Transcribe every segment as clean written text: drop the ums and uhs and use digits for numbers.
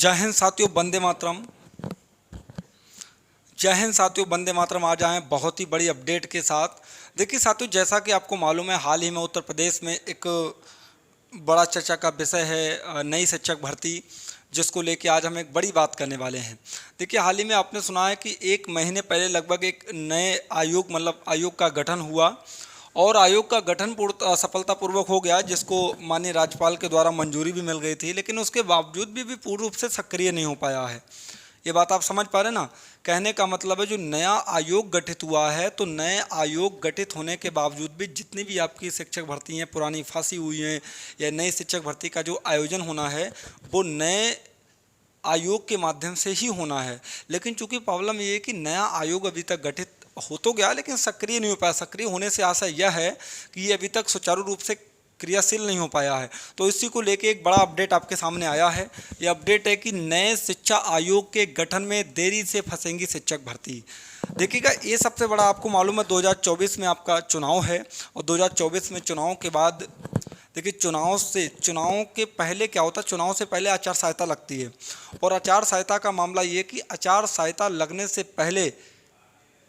जय हिंद साथियों, वंदे मातरम। जय हिंद साथियों, वंदे मातरम। आज आए हैं बहुत ही बड़ी अपडेट के साथ। देखिए साथियों, जैसा कि आपको मालूम है, हाल ही में उत्तर प्रदेश में एक बड़ा चर्चा का विषय है नई शिक्षक भर्ती, जिसको लेके आज हम एक बड़ी बात करने वाले हैं। देखिए, हाल ही में आपने सुना है कि एक महीने पहले लगभग एक नए आयोग का गठन हुआ और आयोग का गठन सफलतापूर्वक हो गया, जिसको माननीय राज्यपाल के द्वारा मंजूरी भी मिल गई थी, लेकिन उसके बावजूद भी पूर्ण रूप से सक्रिय नहीं हो पाया है। ये बात आप समझ पा रहे हैं ना? कहने का मतलब है, जो नया आयोग गठित हुआ है, तो नए आयोग गठित होने के बावजूद भी जितनी भी आपकी शिक्षक भर्ती हैं पुरानी फंसी हुई हैं, या नई शिक्षक भर्ती का जो आयोजन होना है वो नए आयोग के माध्यम से ही होना है। लेकिन चूंकि प्रॉब्लम ये है कि नया आयोग अभी तक गठित हो तो गया, लेकिन सक्रिय नहीं हो पाया। सक्रिय होने से आशा यह है कि ये अभी तक सुचारू रूप से क्रियाशील नहीं हो पाया है। तो इसी को लेके एक बड़ा अपडेट आपके सामने आया है। ये अपडेट है कि नए शिक्षा आयोग के गठन में देरी से फंसेंगी शिक्षक भर्ती। देखिएगा, ये सबसे बड़ा आपको मालूम है 2024 में आपका चुनाव है, और 2024 में चुनाव के बाद देखिए, चुनाव के पहले क्या होता है, चुनाव से पहले आचार संहिता लगती है। और आचार संहिता का मामला ये कि आचार संहिता लगने से पहले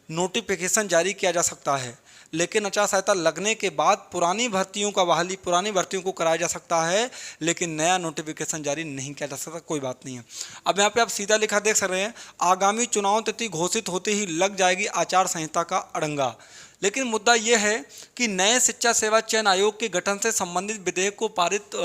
नोटिफिकेशन जारी किया जा सकता है, लेकिन आचार संहिता लगने के बाद पुरानी भर्तियों को कराया जा सकता है, लेकिन नया नोटिफिकेशन जारी नहीं किया जा सकता। कोई बात नहीं है। अब यहाँ पे आप सीधा लिखा देख सकते हैं, आगामी चुनाव तिथि घोषित होते ही लग जाएगी आचार संहिता का अड़ंगा। लेकिन मुद्दा यह है कि नए शिक्षा सेवा चयन आयोग के गठन से संबंधित विधेयक को पारित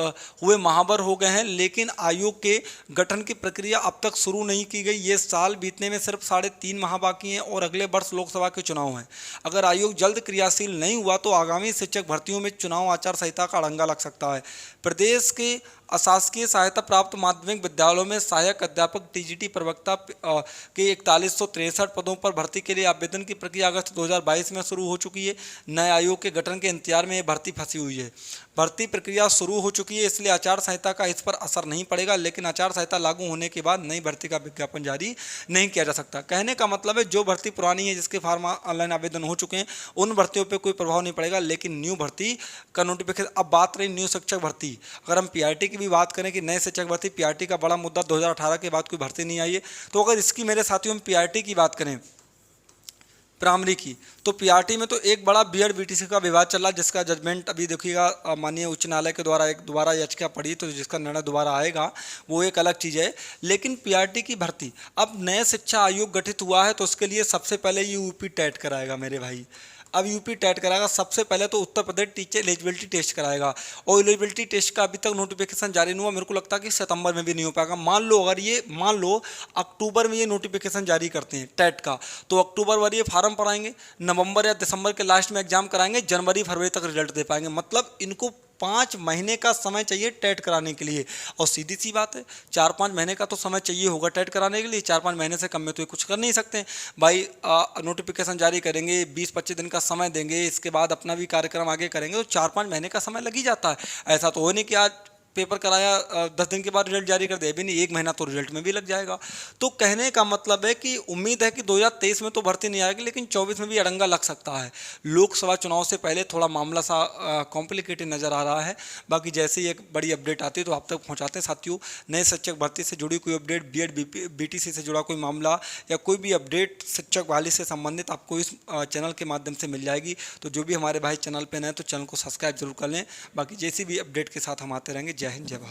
हुए माहवर हो गए हैं, लेकिन आयोग के गठन की प्रक्रिया अब तक शुरू नहीं की गई। ये साल बीतने में सिर्फ 3.5 माह बाकी हैं और अगले वर्ष लोकसभा के चुनाव हैं। अगर आयोग जल्द क्रियाशील नहीं हुआ तो आगामी शिक्षक भर्तियों में चुनाव आचार संहिता का अड़ंगा लग सकता है। प्रदेश के अशासकीय सहायता प्राप्त माध्यमिक विद्यालयों में सहायक अध्यापक टीजीटी प्रवक्ता के 4163 पदों पर भर्ती के लिए आवेदन की प्रक्रिया अगस्त 2022 में शुरू हो चुकी है। नए आयोग के गठन के इंतजार में ये भर्ती फंसी हुई है। भर्ती प्रक्रिया शुरू हो चुकी है, इसलिए आचार संहिता का इस पर असर नहीं पड़ेगा, लेकिन आचार संहिता लागू होने के बाद नई भर्ती का विज्ञापन जारी नहीं किया जा सकता। कहने का मतलब है, जो भर्ती पुरानी है, जिसके फॉर्म ऑनलाइन आवेदन हो चुके हैं, उन भर्तियों पर कोई प्रभाव नहीं पड़ेगा, लेकिन न्यू भर्ती का नोटिफिकेशन। अब बात रही न्यू शिक्षक भर्ती, अगर हम पीआरटी की भी बात करें कि नए शिक्षक भर्ती, पीआरटी का बड़ा मुद्दा 2018 के बाद कोई भर्ती नहीं आई है। तो अगर इसकी मेरे साथियों हम पीआरटी की बात करें, प्राइमरी की, तो पीआरटी में तो एक बड़ा बीएड बीटीसी का विवाद चल रहा है, जिसका जजमेंट अभी देखिएगा माननीय उच्च न्यायालय के द्वारा एक दोबारा याचिका पड़ी, तो जिसका निर्णय दोबारा आएगा वो एक अलग चीज़ है। लेकिन पीआरटी की भर्ती, अब नए शिक्षा आयोग गठित हुआ है, तो उसके लिए सबसे पहले ये यूपी टेट कराएगा मेरे भाई। अब यूपी टेट कराएगा। सबसे पहले तो Uttar Pradesh teacher eligibility test कराएगा, और एलिजिबिलिटी टेस्ट का अभी तक नोटिफिकेशन जारी नहीं हुआ। मेरे को लगता है कि सितंबर में भी नहीं हो पाएगा। मान लो अक्टूबर में ये नोटिफिकेशन जारी करते हैं टेट का, तो अक्टूबर वाली ये फार्म पढ़ाएंगे, नवंबर या दिसंबर के लास्ट में एग्जाम कराएंगे, जनवरी फरवरी तक रिजल्ट दे पाएंगे। मतलब इनको 5 महीने का समय चाहिए टेट कराने के लिए। और सीधी सी बात है, 4-5 महीने का तो समय चाहिए होगा टेट कराने के लिए। 4-5 महीने से कम में तो ये कुछ कर नहीं सकते भाई। नोटिफिकेशन जारी करेंगे, 20-25 दिन का समय देंगे, इसके बाद अपना भी कार्यक्रम आगे करेंगे, तो 4-5 महीने का समय लग ही जाता है। ऐसा तो हो नहीं कि आज पेपर कराया 10 दिन के बाद रिजल्ट जारी कर दे, भी नहीं, 1 महीना तो रिजल्ट में भी लग जाएगा। तो कहने का मतलब है कि उम्मीद है कि 2023 में तो भर्ती नहीं आएगी, लेकिन 24 में भी अड़ंगा लग सकता है। लोकसभा चुनाव से पहले थोड़ा मामला सा कॉम्प्लिकेटेड नज़र आ रहा है। बाकी जैसे ही एक बड़ी अपडेट आती है तो आप तक पहुँचाते हैं साथियों। नए शिक्षक भर्ती से जुड़ी कोई अपडेट, बीएड बीटीसी से जुड़ा कोई मामला, या कोई भी अपडेट शिक्षक बहाली से संबंधित आपको इस चैनल के माध्यम से मिल जाएगी। तो जो भी हमारे भाई चैनल पर नए, तो चैनल को सब्सक्राइब जरूर कर लें। बाकी जैसी भी अपडेट के साथ हम आते रहेंगे। जय हिंद, जय भारत।